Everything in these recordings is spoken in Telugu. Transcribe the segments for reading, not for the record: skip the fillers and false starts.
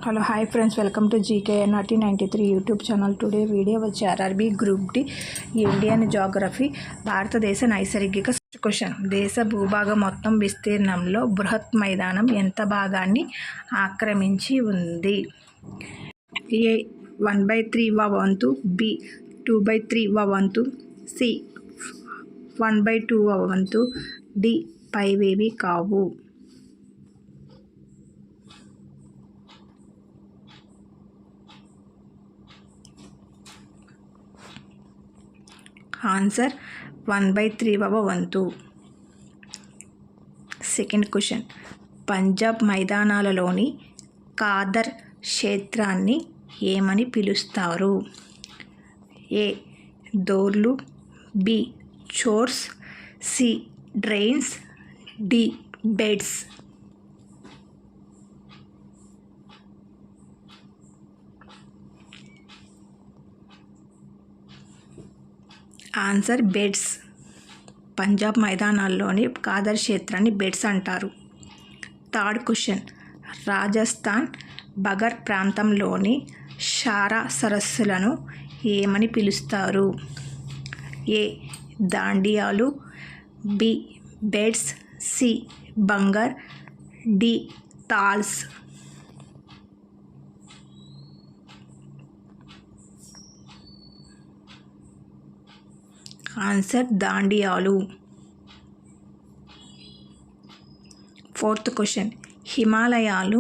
Hello hi friends, welcome to GKNRT 93 YouTube channel. Today video వచ్చి RRB group D Indian geography భారతదేశ నైసర్గిక క్వశ్చన్. దేశ భూభాగం మొత్తం విస్తీర్ణంలో బృహత్ మైదానం ఎంత భాగాన్ని ఆక్రమించి ఉంది? ఏ 1/3 వంతు, బి 2/3 వంతు, సి 1/2 వంతు, డి పైవేవి కావు. ఆన్సర్ 1/3 వంతు. Second question. పంజాబ్ మైదానాలలోని ఖాదర్ క్షేత్రాన్ని ఏమని పిలుస్తారు? ఏ దోర్లు, బి చోర్స్, C drains, D beds. Answer beds. Punjab మైదానాల్లోని ఖాదర్ క్షేత్రాన్ని బెడ్స్ అంటారు. Third question. రాజస్థాన్ బగర్ ప్రాంతంలోని షారా సరస్సులను ఏమని పిలుస్తారు? ఏ దాండియాలు, B beds, C bhangar, D tals. Answer దాండియాలు. Fourth question. హిమాలయాలు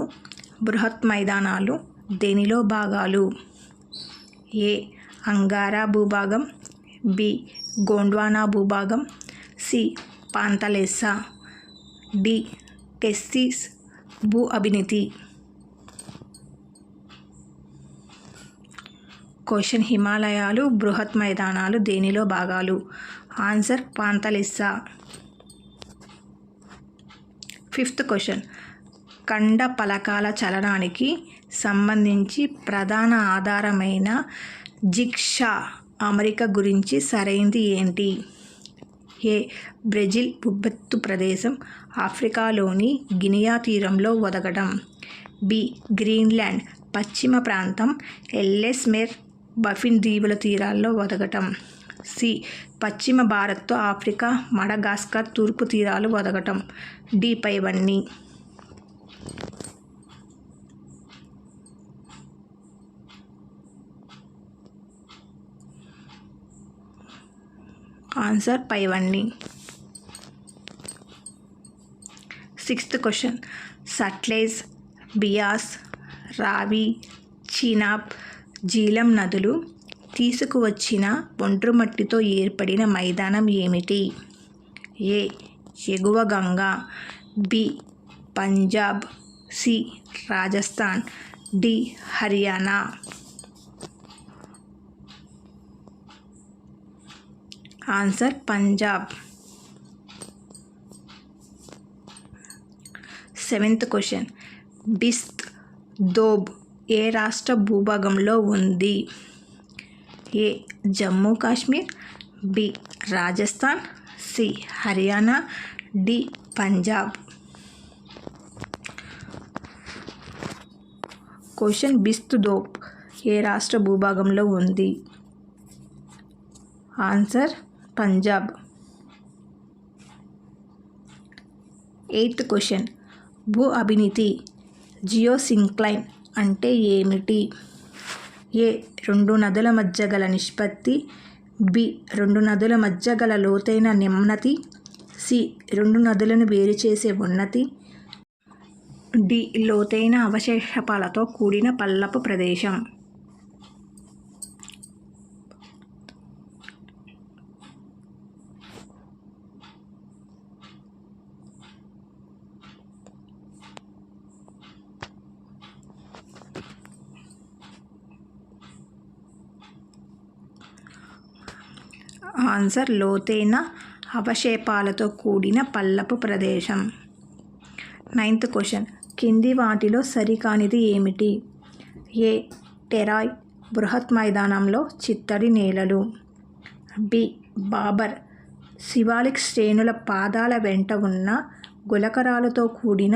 బృహత్ మైదానాలు దేనిలో భాగాలు? ఏ అంగారా భూభాగం, బి గోండ్వానా భూభాగం, సి పాంతలేస్సా, డి టెస్సిస్ భూ అభినీతి. క్వశ్చన్. హిమాలయాలు బృహత్ మైదానాలు దేనిలో భాగాలు? Answer Panthalassa. Fifth question. ఖండ పలకాల చలనానికి సంబంధించి ప్రధాన ఆధారమైన జిగ్షా అమరిక గురించి సరైంది ఏంటి? ఏ బ్రెజిల్ ఉబ్బెత్తు ప్రదేశం ఆఫ్రికాలోని గినియా తీరంలో ఒదగడం, బి గ్రీన్లాండ్ పశ్చిమ ప్రాంతం ఎల్లెస్మేర్ బఫిన్ దీవుల తీరాల్లో ఒదగటం, సి పశ్చిమ భారత్తో ఆఫ్రికా మడగాస్కర్ తూర్పు తీరాలు ఒదగటం, డి పైవన్నీ. ఆన్సర్ పైవన్నీ. Sixth question. సట్లెజ్, బియాస్, రావి, చీనాబ్, జీలం నదులు తీసుకువచ్చిన ఒండ్రుమట్టితో ఏర్పడిన మైదానం ఏమిటి? ఏ ఎగువ Ganga, B Punjab, C Rajasthan, D Haryana. Answer Punjab. Seventh question. Bist Doab ఏ రాష్ట్ర భూభాగంలో ఉంది? A Jammu Kashmir, B Rajasthan, C Haryana, D Punjab. Question. Bist Doab ఏ రాష్ట్ర భూభాగంలో ఉంది? ఆన్సర్ పంజాబ్. Eighth question. భూ అభినీతి జియోసింక్లైన్ అంటే ఏమిటి? ఏ రెండు నదుల మధ్య గల నిష్పత్తి, బి రెండు నదుల మధ్య గల లోతైన నిమ్నతి, సి రెండు నదులను వేరు చేసే ఉన్నతి, డి లోతైన అవశేషాలతో కూడిన పల్లపు ప్రదేశం. ఆన్సర్ లోతైన అవశేషాలతో కూడిన పల్లపు ప్రదేశం. Ninth question. కింది వాటిలో సరికానిది ఏమిటి? ఏ టెరాయ్ బృహత్ మైదానంలో చిత్తడి నేలలు, బి బాబర్ శివాలిక్ శ్రేణుల పాదాల వెంట ఉన్న గులకరాలతో కూడిన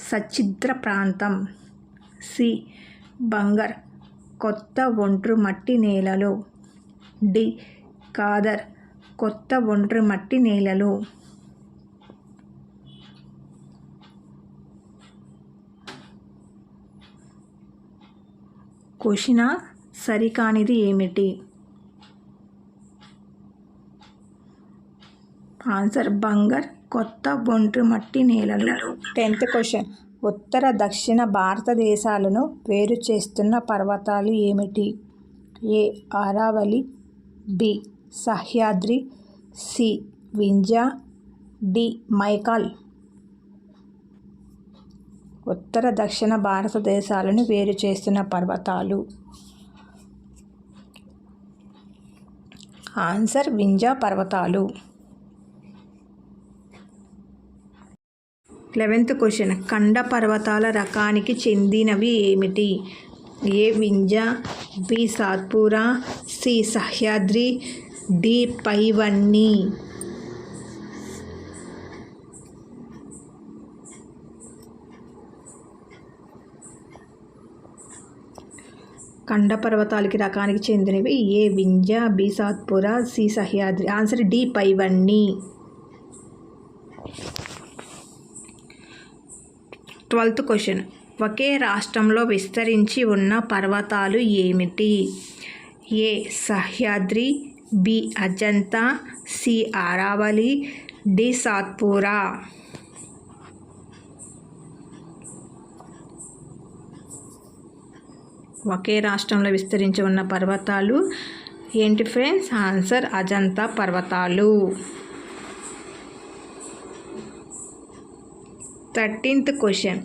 సచ్ఛిద్ర ప్రాంతం, సి బంగర్ కొత్త ఒండ్రు మట్టి నేలలు, డి కాదర్ కొత్త ఒండ్రు మట్టి నేలలు. క్వశ్చన్ సరికానిది ఏమిటి? ఆన్సర్ బంగర్ కొత్త ఒండ్రు మట్టి నేలలు. 10th క్వశ్చన్ ఉత్తర దక్షిణ భారతదేశాలను వేరు చేస్తున్న పర్వతాలు ఏమిటి? A Aravalli, B Sahyadri, C Vindhya, D Maikal. ఉత్తర దక్షిణ భారతదేశాలను వేరు చేస్తున్న పర్వతాలు. ఆన్సర్ వింధ్య పర్వతాలు. 11th క్వశ్చన్ ఖండ పర్వతాల రకానికి చెందినవి ఏమిటి? A Vindhya, B Satpura, C Sahyadri, D పైవన్నీ. ఖండ పర్వతాలకి రకానికి చెందినవి A Vindhya, B Satpura, C Sahyadri. Answer D పైవన్నీ. 12th క్వశ్చన్ ఒకే రాష్ట్రంలో విస్తరించి ఉన్న పర్వతాలు ఏమిటి? A Sahyadri, B Ajanta, C Aravalli, D Satpura. ఒకే రాష్ట్రంలో విస్తరించి ఉన్న పర్వతాలు ఏంటి ఫ్రెండ్స్? ఆన్సర్ అజంతా పర్వతాలు. 13th క్వశ్చన్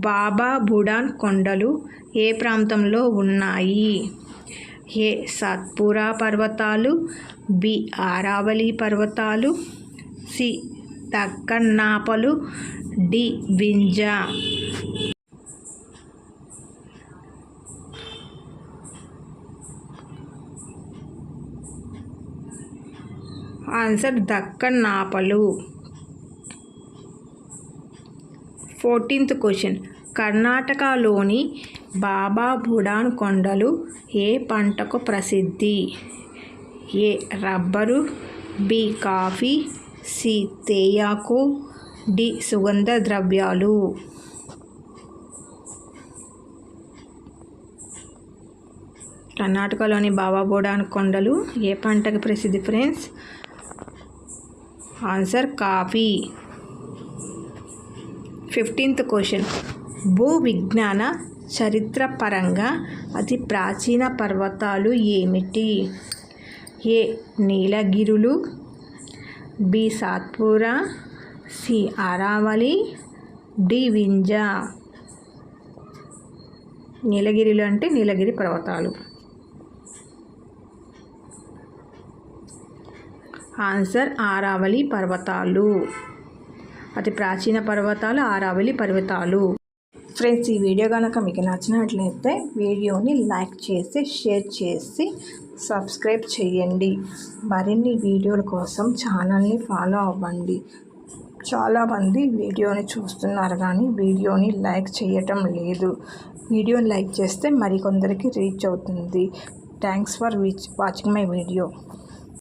బాబా బుడాన్ కొండలు ఏ ప్రాంతంలో ఉన్నాయి? ఏ సాత్పురా పర్వతాలు, బి అరావలి పర్వతాలు, సి దక్కన్నాపలు, డి వింధ్య. ఆన్సర్ దక్కన్నాపలు. 14th క్వశ్చన్ కర్ణాటకలోని బాబా బుడాన్ కొండలు ఏ పంటకు ప్రసిద్ధి? A rubber, B coffee, C తేయాకు, డి సుగంధ ద్రవ్యాలు. కర్ణాటకలోని బాబా బుడాన్ కొండలు ఏ పంటకు ప్రసిద్ధి friends? Answer coffee. 15th question భూ విజ్ఞాన చరిత్ర పరంగా అతి ప్రాచీన పర్వతాలు ఏమిటి? ఏ నీలగిరులు, B Satpura, C Aravalli, D Vindhya. నీలగిరిలు అంటే నీలగిరి పర్వతాలు. ఆన్సర్ అరావలి పర్వతాలు. అతి ప్రాచీన పర్వతాలు అరావలి పర్వతాలు. ఫ్రెండ్స్ ఈ వీడియో కనుక మీకు నచ్చినట్లయితే వీడియోని లైక్ చేసి షేర్ చేసి సబ్స్క్రైబ్ చేయండి. మరిన్ని వీడియోల కోసం ఛానల్ని ఫాలో అవ్వండి. చాలామంది వీడియోని చూస్తున్నారు కానీ వీడియోని లైక్ చేయటం లేదు. వీడియోని లైక్ చేస్తే మరికొందరికి రీచ్ అవుతుంది. Thanks for watching my video.